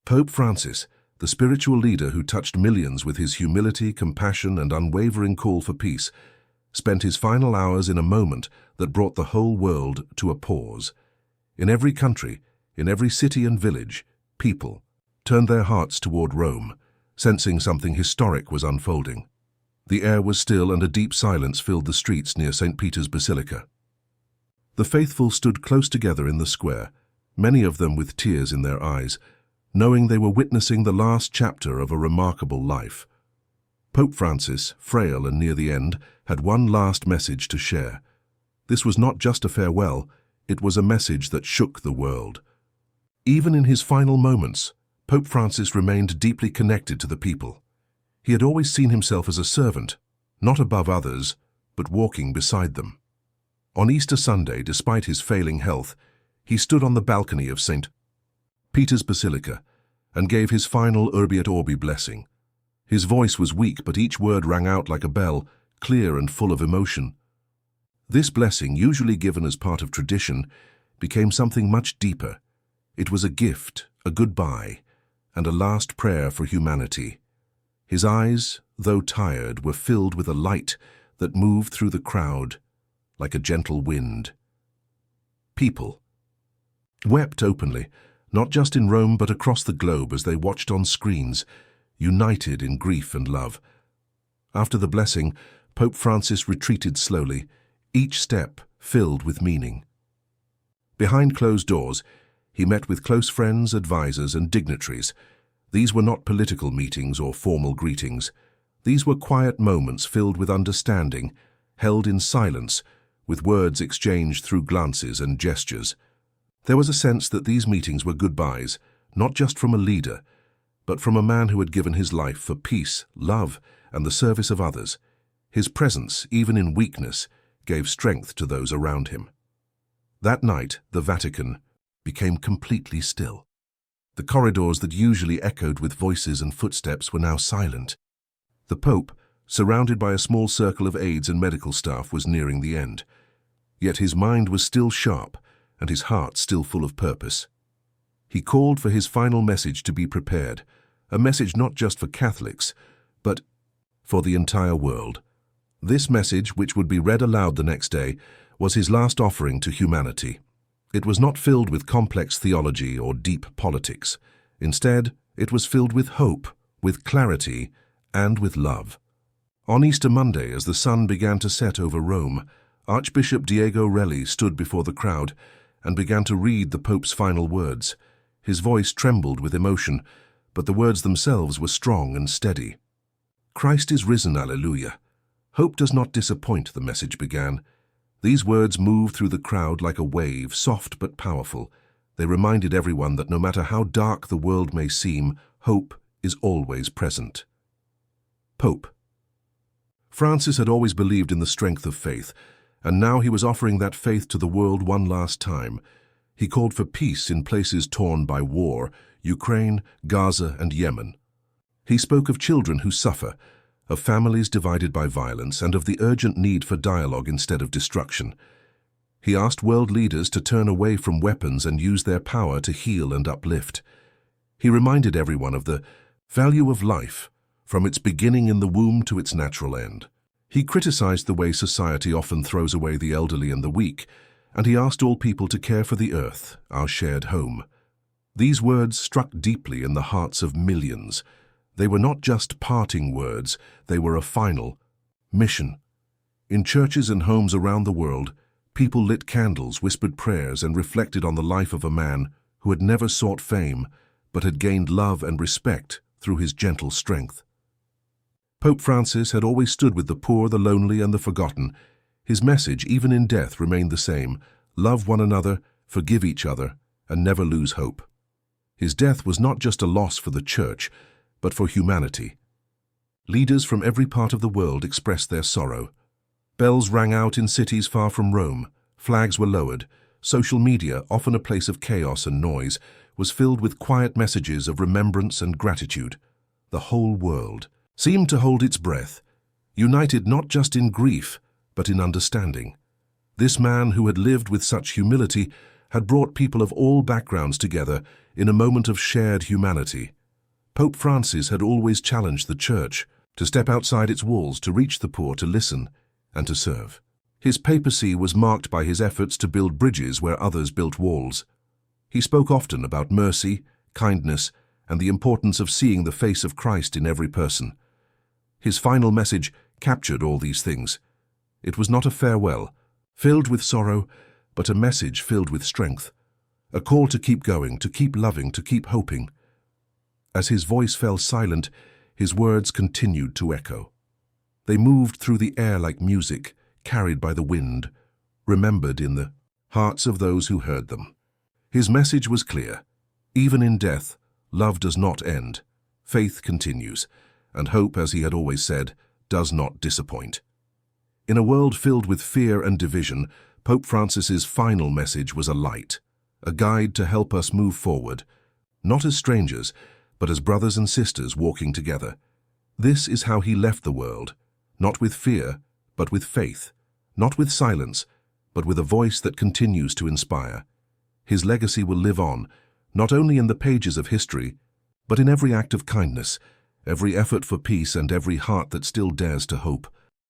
Pope Francis, the spiritual leader who touched millions with his humility, compassion, and unwavering call for peace, spent his final hours in a moment that brought the whole world to a pause. In every country, in every city and village, people turned their hearts toward Rome, sensing something historic was unfolding. The air was still and a deep silence filled the streets near St. Peter's Basilica. The faithful stood close together in the square, many of them with tears in their eyes, knowing they were witnessing the last chapter of a remarkable life. Pope Francis, frail and near the end, had one last message to share. This was not just a farewell, it was a message that shook the world. Even in his final moments, Pope Francis remained deeply connected to the people. He had always seen himself as a servant, not above others, but walking beside them. On Easter Sunday, despite his failing health, he stood on the balcony of St. Peter's Basilica and gave his final Urbi et Orbi blessing. His voice was weak, but each word rang out like a bell, clear and full of emotion. This blessing, usually given as part of tradition, became something much deeper. It was a gift, a goodbye, and a last prayer for humanity. His eyes, though tired, were filled with a light that moved through the crowd like a gentle wind. People wept openly, not just in Rome but across the globe as they watched on screens, united in grief and love. After the blessing, Pope Francis retreated slowly, each step filled with meaning. Behind closed doors, he met with close friends, advisors, and dignitaries. These were not political meetings or formal greetings. These were quiet moments filled with understanding, held in silence, with words exchanged through glances and gestures. There was a sense that these meetings were goodbyes, not just from a leader, but from a man who had given his life for peace, love, and the service of others. His presence, even in weakness, gave strength to those around him. That night, the Vatican became completely still. The corridors that usually echoed with voices and footsteps were now silent. The Pope, surrounded by a small circle of aides and medical staff, was nearing the end. Yet his mind was still sharp, and his heart still full of purpose. He called for his final message to be prepared, a message not just for Catholics, but for the entire world. This message, which would be read aloud the next day, was his last offering to humanity. It was not filled with complex theology or deep politics. Instead, it was filled with hope, with clarity, and with love. On Easter Monday, as the sun began to set over Rome, Archbishop Diego Relli stood before the crowd and began to read the Pope's final words. His voice trembled with emotion, but the words themselves were strong and steady. "Christ is risen, Alleluia. Hope does not disappoint," the message began. These words moved through the crowd like a wave, soft but powerful. They reminded everyone that no matter how dark the world may seem, hope is always present. Pope Francis had always believed in the strength of faith, and now he was offering that faith to the world one last time. He called for peace in places torn by war, Ukraine, Gaza, and Yemen. He spoke of children who suffer, of families divided by violence, and of the urgent need for dialogue instead of destruction. He asked world leaders to turn away from weapons and use their power to heal and uplift. He reminded everyone of the value of life, from its beginning in the womb to its natural end. He criticized the way society often throws away the elderly and the weak, and he asked all people to care for the earth, our shared home. These words struck deeply in the hearts of millions. They were not just parting words, they were a final mission. In churches and homes around the world, people lit candles, whispered prayers, and reflected on the life of a man who had never sought fame, but had gained love and respect through his gentle strength. Pope Francis had always stood with the poor, the lonely, and the forgotten. His message, even in death, remained the same: love one another, forgive each other, and never lose hope. His death was not just a loss for the Church, but for humanity. Leaders from every part of the world expressed their sorrow. Bells rang out in cities far from Rome, flags were lowered. Social media, often a place of chaos and noise, was filled with quiet messages of remembrance and gratitude. The whole world seemed to hold its breath, united not just in grief, but in understanding. This man who had lived with such humility had brought people of all backgrounds together in a moment of shared humanity. Pope Francis had always challenged the Church to step outside its walls, to reach the poor, to listen, and to serve. His papacy was marked by his efforts to build bridges where others built walls. He spoke often about mercy, kindness, and the importance of seeing the face of Christ in every person. His final message captured all these things. It was not a farewell, filled with sorrow, but a message filled with strength. A call to keep going, to keep loving, to keep hoping. As his voice fell silent, his words continued to echo. They moved through the air like music, carried by the wind, remembered in the hearts of those who heard them. His message was clear. Even in death, love does not end. Faith continues, and hope, as he had always said, does not disappoint. In a world filled with fear and division, Pope Francis's final message was a light, a guide to help us move forward, not as strangers, but as brothers and sisters walking together. This is how he left the world, not with fear, but with faith, not with silence, but with a voice that continues to inspire. His legacy will live on, not only in the pages of history, but in every act of kindness, every effort for peace, and every heart that still dares to hope.